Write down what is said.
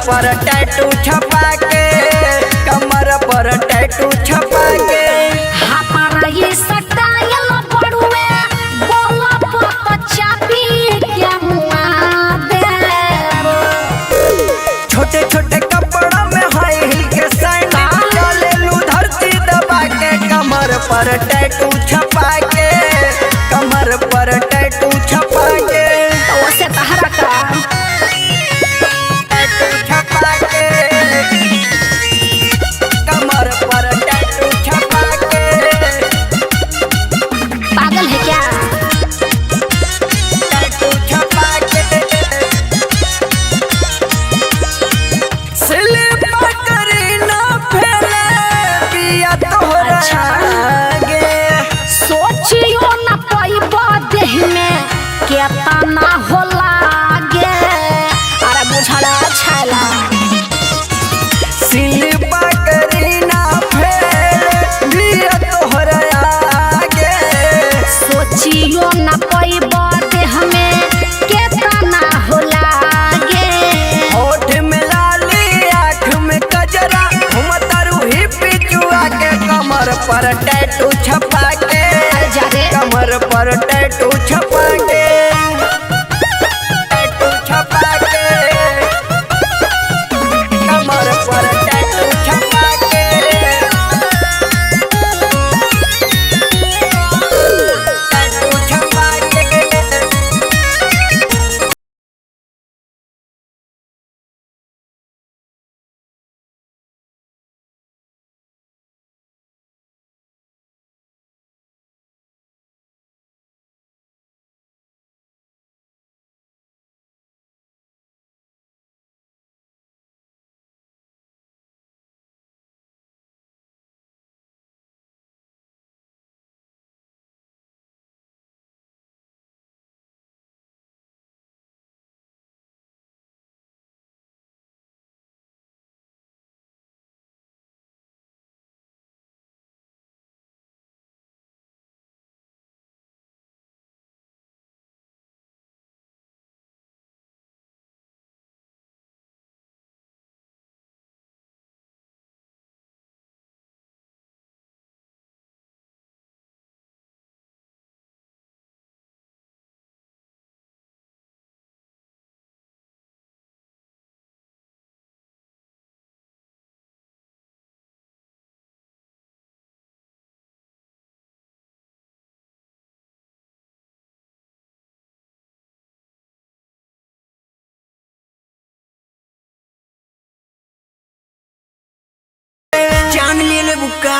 पर टैटू छपा के, कमर पर टैटू छपा के। हमारा ये स्टाइल बड़ुए बोला पत चापी क्या मुआ दे। छोटे छोटे कपड़ा में हाई हिल के सैंडल, चले लू धरती दबा के। कमर पर टैटू छपा के, कमर पर टैटू छपा के। तो से तहरा का टैटू छपा के, कमर पर टैटू छपा के। पागल है क्या? टैटू छपा के। सिल्वा करीना फैले पिया तोहरा आगे। सोचियो न पैबा देह में केतना होला गे। अरे बुझड़ा छला सिल्वा करीना फैले पिया तोहरा आगे। सोचियो न पैबा देह में केतना होला गे। होठ में लाली, आँख में कजरा, घुमतारू ही पिचुआ के। कमर पर टैटू छपा के, जा रे कमर पर टैटू छपा के। टैटू छपा के, कमर पर टैटू छपा के। टैटू छपा के। जान ले बुक्का।